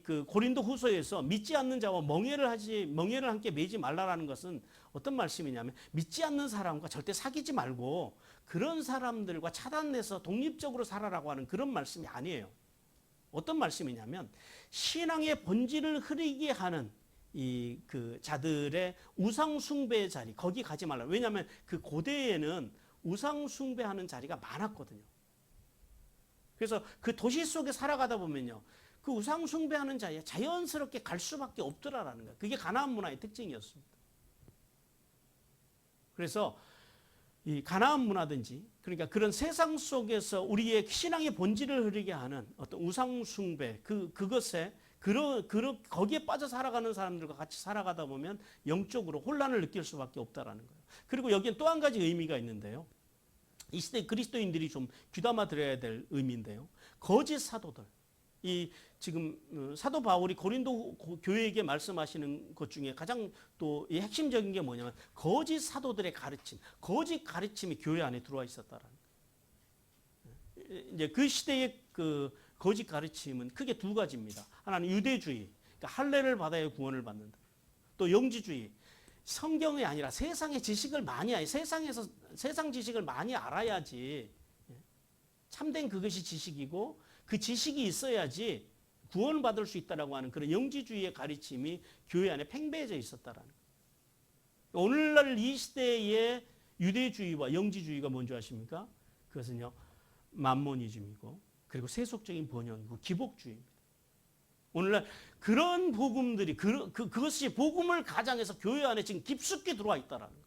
그 고린도 후서에서 믿지 않는 자와 멍에를 함께 매지 말라라는 것은 어떤 말씀이냐면 믿지 않는 사람과 절대 사귀지 말고 그런 사람들과 차단해서 독립적으로 살아라고 하는 그런 말씀이 아니에요. 어떤 말씀이냐면 신앙의 본질을 흐리게 하는 그 자들의 우상 숭배의 자리, 거기 가지 말라. 왜냐하면 그 고대에는 우상 숭배하는 자리가 많았거든요. 그래서 그 도시 속에 살아가다 보면요, 그 우상 숭배하는 자리에 자연스럽게 갈 수밖에 없더라라는 거예요. 그게 가나안 문화의 특징이었습니다. 그래서 이 가나안 문화든지, 그러니까 그런 세상 속에서 우리의 신앙의 본질을 흐리게 하는 어떤 우상 숭배, 그것에 거기에 빠져 살아가는 사람들과 같이 살아가다 보면 영적으로 혼란을 느낄 수밖에 없다라는 거예요. 그리고 여기엔 또 한 가지 의미가 있는데요. 이 시대 그리스도인들이 좀 귀담아 들어야 될 의미인데요. 거짓 사도들. 지금 사도 바울이 고린도 교회에게 말씀하시는 것 중에 가장 또 핵심적인 게 뭐냐면 거짓 사도들의 가르침, 거짓 가르침이 교회 안에 들어와 있었다라는 거예요. 이제 그 시대의 그 거짓 가르침은 크게 두 가지입니다. 하나는 유대주의, 그러니까 할례를 받아야 구원을 받는다. 또 영지주의, 성경이 아니라 세상의 지식을 많이 세상 지식을 많이 알아야지 참된 그것이 지식이고 그 지식이 있어야지 구원받을 수 있다라고 하는 그런 영지주의의 가르침이 교회 안에 팽배해져 있었다라는 거예요. 오늘날 이 시대의 유대주의와 영지주의가 뭔지 아십니까? 그것은요, 만모니즘이고 그리고 세속적인 번영이고 기복주의입니다. 오늘날 그런 복음들이 그것이 복음을 가장해서 교회 안에 지금 깊숙이 들어와 있다라는 거예요.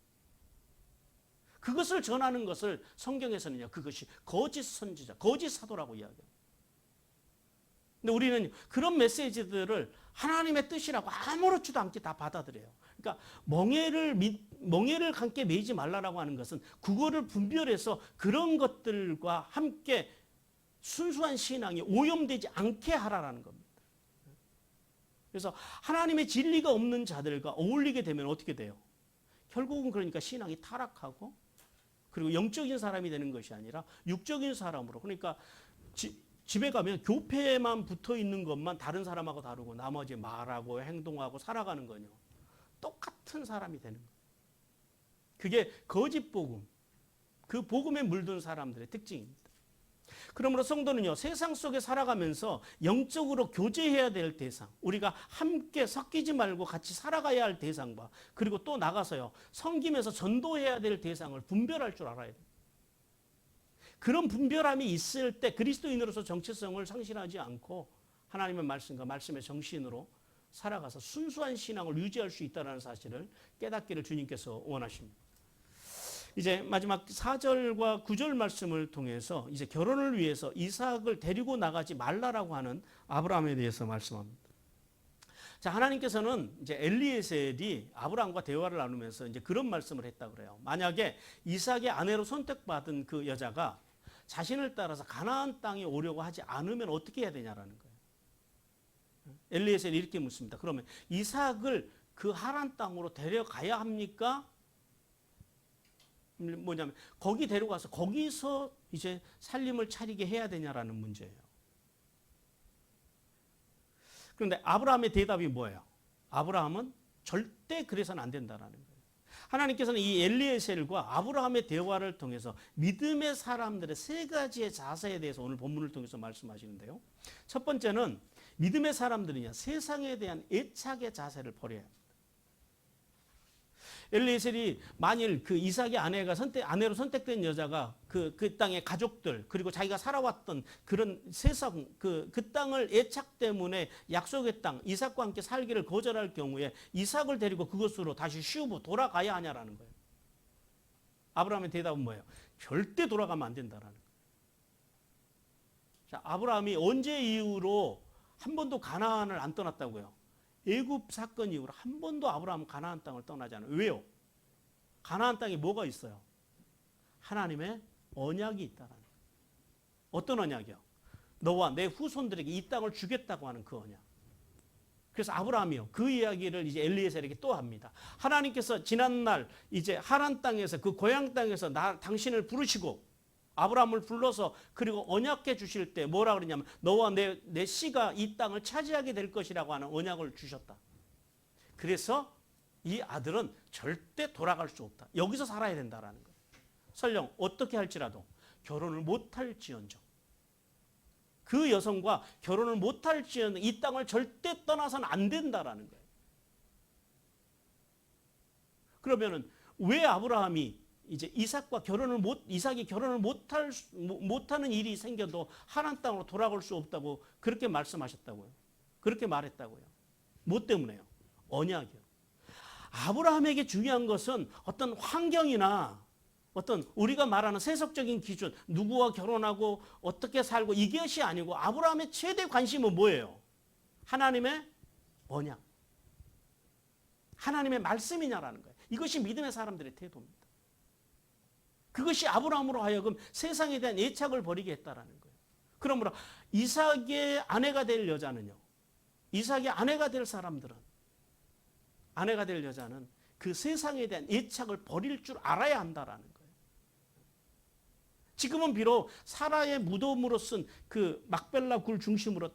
그것을 전하는 것을 성경에서는요, 그것이 거짓 선지자, 거짓 사도라고 이야기합니다. 근데 우리는 그런 메시지들을 하나님의 뜻이라고 아무렇지도 않게 다 받아들여요. 그러니까 멍에를 함께 매지 말라라고 하는 것은 그거를 분별해서 그런 것들과 함께 순수한 신앙이 오염되지 않게 하라라는 겁니다. 그래서 하나님의 진리가 없는 자들과 어울리게 되면 어떻게 돼요? 결국은 그러니까 신앙이 타락하고 그리고 영적인 사람이 되는 것이 아니라 육적인 사람으로, 그러니까 집에 가면 교회만 붙어 있는 것만 다른 사람하고 다르고 나머지 말하고 행동하고 살아가는 거요. 똑같은 사람이 되는 거예요. 그게 거짓 복음, 그 복음에 물든 사람들의 특징입니다. 그러므로 성도는요, 세상 속에 살아가면서 영적으로 교제해야 될 대상, 우리가 함께 섞이지 말고 같이 살아가야 할 대상과 그리고 또 나가서요, 섬기면서 전도해야 될 대상을 분별할 줄 알아야 돼요. 그런 분별함이 있을 때 그리스도인으로서 정체성을 상실하지 않고 하나님의 말씀과 말씀의 정신으로 살아가서 순수한 신앙을 유지할 수 있다는 사실을 깨닫기를 주님께서 원하십니다. 이제 마지막 4절과 9절 말씀을 통해서 이제 결혼을 위해서 이삭을 데리고 나가지 말라라고 하는 아브라함에 대해서 말씀합니다. 자, 하나님께서는 이제 엘리에셀이 아브라함과 대화를 나누면서 이제 그런 말씀을 했다 그래요. 만약에 이삭의 아내로 선택받은 그 여자가 자신을 따라서 가나안 땅에 오려고 하지 않으면 어떻게 해야 되냐라는 거예요. 엘리에셀이 이렇게 묻습니다. 그러면 이삭을 그 하란 땅으로 데려가야 합니까? 뭐냐면 거기 데려가서 거기서 이제 살림을 차리게 해야 되냐라는 문제예요. 그런데 아브라함의 대답이 뭐예요? 아브라함은 절대 그래서는 안 된다라는 거예요. 하나님께서는 이 엘리에셀과 아브라함의 대화를 통해서 믿음의 사람들의 세 가지의 자세에 대해서 오늘 본문을 통해서 말씀하시는데요. 첫 번째는 믿음의 사람들은요, 세상에 대한 애착의 자세를 버려야 합니다. 엘리에셀이 만일 그 이삭의 아내로 선택된 여자가 그 땅의 가족들 그리고 자기가 살아왔던 그런 세상 그 땅을 애착 때문에 약속의 땅 이삭과 함께 살기를 거절할 경우에 이삭을 데리고 그것으로 다시 슈브 돌아가야 하냐라는 거예요. 아브라함의 대답은 뭐예요? 절대 돌아가면 안 된다라는 거예요. 자, 아브라함이 언제 이후로 한 번도 가나안을 안 떠났다고요? 애굽 사건 이후로 한 번도 아브라함은 가나안 땅을 떠나지 않아요. 왜요? 가나안 땅에 뭐가 있어요? 하나님의 언약이 있다라는 거예요. 어떤 언약이요? 너와 내 후손들에게 이 땅을 주겠다고 하는 그 언약. 그래서 아브라함이요, 그 이야기를 이제 엘리에셀에게 또 합니다. 하나님께서 지난날 이제 하란 땅에서 그 고향 땅에서 당신을 부르시고 아브라함을 불러서 그리고 언약해 주실 때 뭐라 그러냐면 너와 내 씨가 이 땅을 차지하게 될 것이라고 하는 언약을 주셨다. 그래서 이 아들은 절대 돌아갈 수 없다. 여기서 살아야 된다라는 거예요. 설령 어떻게 할지라도 결혼을 못할지언정 그 여성과 결혼을 못할지언정 이 땅을 절대 떠나서는 안 된다라는 거예요. 그러면은 왜 아브라함이 이제 이삭이 결혼을 못하는 일이 생겨도 하란 땅으로 돌아갈 수 없다고 그렇게 말씀하셨다고요. 그렇게 말했다고요. 뭐 때문에요? 언약이요. 아브라함에게 중요한 것은 어떤 환경이나 어떤 우리가 말하는 세속적인 기준, 누구와 결혼하고 어떻게 살고 이것이 아니고 아브라함의 최대 관심은 뭐예요? 하나님의 언약. 하나님의 말씀이냐라는 거예요. 이것이 믿음의 사람들의 태도입니다. 그것이 아브라함으로 하여금 세상에 대한 애착을 버리게 했다라는 거예요. 그러므로 이삭의 아내가 될 여자는요. 이삭의 아내가 될 사람들은 아내가 될 여자는 그 세상에 대한 애착을 버릴 줄 알아야 한다라는 거예요. 지금은 비록 사라의 무덤으로 쓴 그 막벨라 굴 중심으로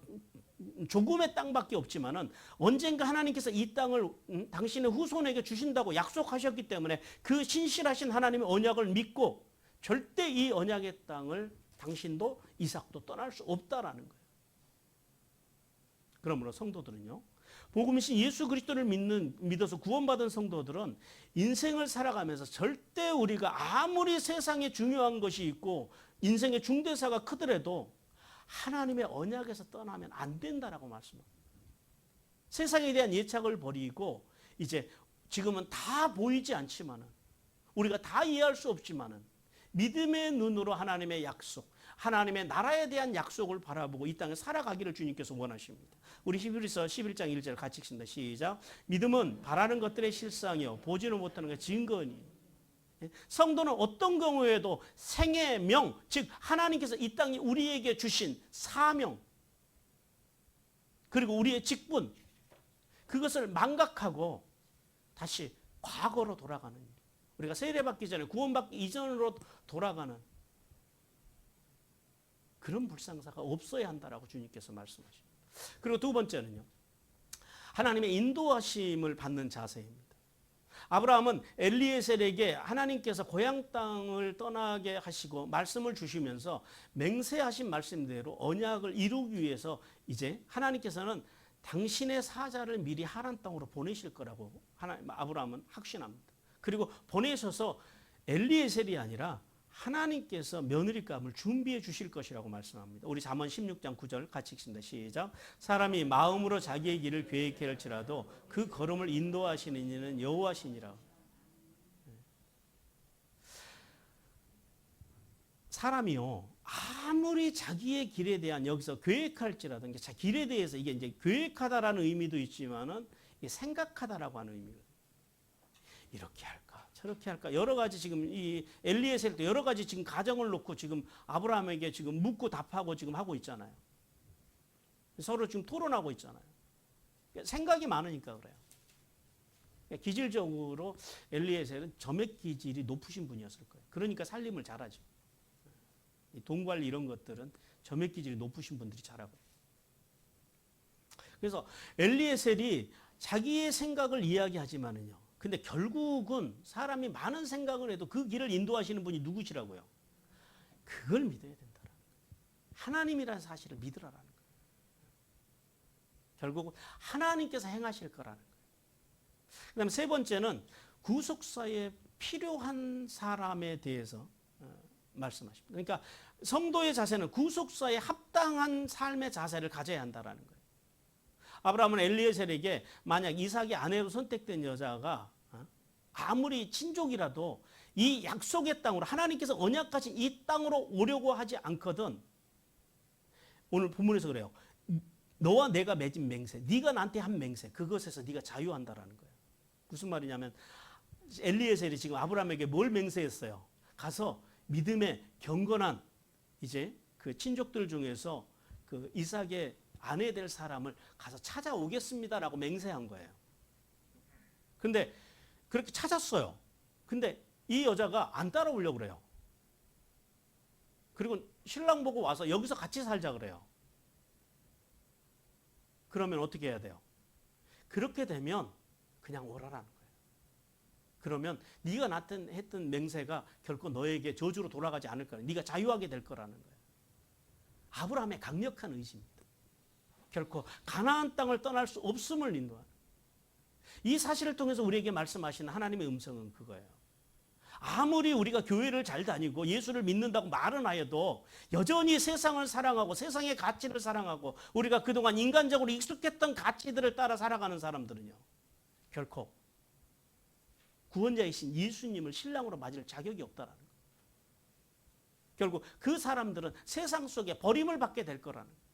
조금의 땅밖에 없지만은 언젠가 하나님께서 이 땅을 당신의 후손에게 주신다고 약속하셨기 때문에 그 신실하신 하나님의 언약을 믿고 절대 이 언약의 땅을 당신도 이삭도 떠날 수 없다라는 거예요. 그러므로 성도들은요, 복음이신 예수 그리스도를 믿어서 구원받은 성도들은 인생을 살아가면서 절대 우리가 아무리 세상에 중요한 것이 있고 인생의 중대사가 크더라도 하나님의 언약에서 떠나면 안 된다라고 말씀합니다. 세상에 대한 예착을 버리고 이제 지금은 다 보이지 않지만은 우리가 다 이해할 수 없지만은 믿음의 눈으로 하나님의 약속, 하나님의 나라에 대한 약속을 바라보고 이 땅에 살아가기를 주님께서 원하십니다. 우리 히브리서 11장 1절 같이 읽습니다. 시작. 믿음은 바라는 것들의 실상이요 보지는 못하는 것의 증거니. 성도는 어떤 경우에도 생의 명, 즉 하나님께서 이 땅에 우리에게 주신 사명, 그리고 우리의 직분, 그것을 망각하고 다시 과거로 돌아가는 일. 우리가 세례받기 전에 구원받기 이전으로 돌아가는 그런 불상사가 없어야 한다라고 주님께서 말씀하십니다. 그리고 두 번째는요, 하나님의 인도하심을 받는 자세입니다. 아브라함은 엘리에셀에게 하나님께서 고향 땅을 떠나게 하시고 말씀을 주시면서 맹세하신 말씀대로 언약을 이루기 위해서 이제 하나님께서는 당신의 사자를 미리 하란 땅으로 보내실 거라고 아브라함은 확신합니다. 그리고 보내셔서 엘리에셀이 아니라 하나님께서 며느리감을 준비해 주실 것이라고 말씀합니다. 우리 잠언 16장 9절 같이 읽습니다. 시작. 사람이 마음으로 자기의 길을 계획할지라도 그 걸음을 인도하시는 이는 여호와시니라. 사람이요, 아무리 자기의 길에 대한 여기서 계획할지라도 길에 대해서 이게 이제 계획하다라는 의미도 있지만은 생각하다라고 하는 의미가 이렇게 할까 저렇게 할까 여러 가지 지금 이 엘리에셀도 여러 가지 지금 가정을 놓고 지금 아브라함에게 지금 묻고 답하고 지금 하고 있잖아요. 서로 지금 토론하고 있잖아요. 생각이 많으니까 그래요. 기질적으로 엘리에셀은 점액 기질이 높으신 분이었을 거예요. 그러니까 살림을 잘하죠. 돈 관리 이런 것들은 점액 기질이 높으신 분들이 잘하고. 그래서 엘리에셀이 자기의 생각을 이야기하지만은요. 근데 결국은 사람이 많은 생각을 해도 그 길을 인도하시는 분이 누구시라고요? 그걸 믿어야 된다. 하나님이라는 사실을 믿으라라는 거예요. 결국은 하나님께서 행하실 거라는 거예요. 그 다음에 세 번째는 구속사에 필요한 사람에 대해서 말씀하십니다. 그러니까 성도의 자세는 구속사에 합당한 삶의 자세를 가져야 한다는 거예요. 아브라함은 엘리에셀에게 만약 이삭의 아내로 선택된 여자가 아무리 친족이라도 이 약속의 땅으로 하나님께서 언약하신 이 땅으로 오려고 하지 않거든. 오늘 본문에서 그래요. 너와 내가 맺은 맹세, 네가 나한테 한 맹세, 그것에서 네가 자유한다라는 거예요. 무슨 말이냐면 엘리에셀이 지금 아브라함에게 뭘 맹세했어요? 가서 믿음의 경건한 이제 그 친족들 중에서 그 이삭의 아내 될 사람을 가서 찾아오겠습니다라고 맹세한 거예요. 근데 그렇게 찾았어요. 근데 이 여자가 안 따라오려고 그래요. 그리고 신랑 보고 와서 여기서 같이 살자 그래요. 그러면 어떻게 해야 돼요? 그렇게 되면 그냥 오라라는 거예요. 그러면 네가 했던 맹세가 결코 너에게 저주로 돌아가지 않을 거라. 네가 자유하게 될 거라는 거예요. 아브라함의 강력한 의지입니다. 결코 가나안 땅을 떠날 수 없음을 인도하는 이 사실을 통해서 우리에게 말씀하시는 하나님의 음성은 그거예요. 아무리 우리가 교회를 잘 다니고 예수를 믿는다고 말은 하여도 여전히 세상을 사랑하고 세상의 가치를 사랑하고 우리가 그동안 인간적으로 익숙했던 가치들을 따라 살아가는 사람들은요. 결코 구원자이신 예수님을 신랑으로 맞을 자격이 없다라는 거예요. 결국 그 사람들은 세상 속에 버림을 받게 될 거라는 거예요.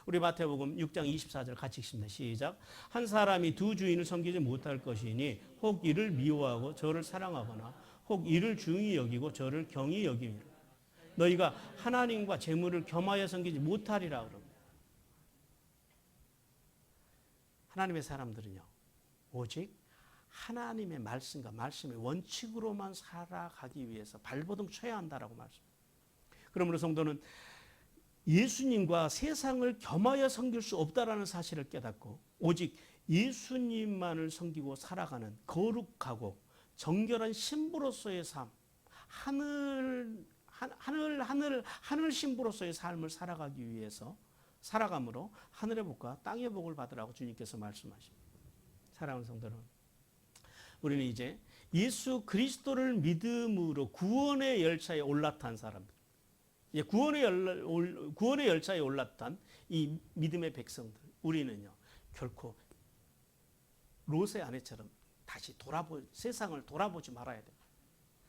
우리 마태복음 6장 24절 같이 읽습니다. 시작. 한 사람이 두 주인을 섬기지 못할 것이니 혹 이를 미워하고 저를 사랑하거나 혹 이를 중히 여기고 저를 경히 여김이라. 너희가 하나님과 재물을 겸하여 섬기지 못하리라 그럽니다. 하나님의 사람들은요. 오직 하나님의 말씀과 말씀의 원칙으로만 살아가기 위해서 발버둥 쳐야 한다라고 말씀합니다. 그러므로 성도는 예수님과 세상을 겸하여 섬길 수 없다라는 사실을 깨닫고 오직 예수님만을 섬기고 살아가는 거룩하고 정결한 신부로서의 삶, 하늘 신부로서의 삶을 살아가기 위해서 살아감으로 하늘의 복과 땅의 복을 받으라고 주님께서 말씀하십니다. 사랑하는 성도는, 우리는 이제 예수 그리스도를 믿음으로 구원의 열차에 올라탄 사람들, 이제 구원의 열차에 올라탄 이 믿음의 백성들, 우리는요 결코 롯의 아내처럼 다시 세상을 돌아보지 말아야 됩니다.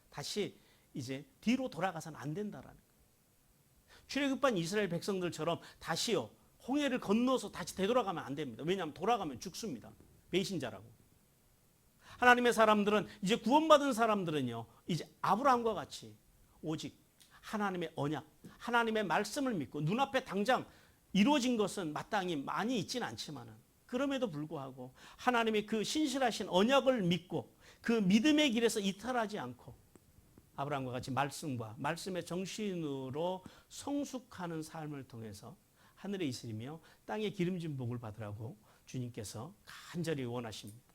다시 이제 뒤로 돌아가서는 안 된다라는 거예요. 출애굽한 이스라엘 백성들처럼 다시요 홍해를 건너서 다시 되돌아가면 안 됩니다. 왜냐하면 돌아가면 죽습니다. 배신자라고. 하나님의 사람들은, 이제 구원받은 사람들은요 이제 아브라함과 같이 오직 하나님의 언약, 하나님의 말씀을 믿고, 눈앞에 당장 이루어진 것은 마땅히 많이 있지는 않지만은 그럼에도 불구하고 하나님의 그 신실하신 언약을 믿고 그 믿음의 길에서 이탈하지 않고 아브라함과 같이 말씀과 말씀의 정신으로 성숙하는 삶을 통해서 하늘에 있으며 땅에 기름진 복을 받으라고 주님께서 간절히 원하십니다.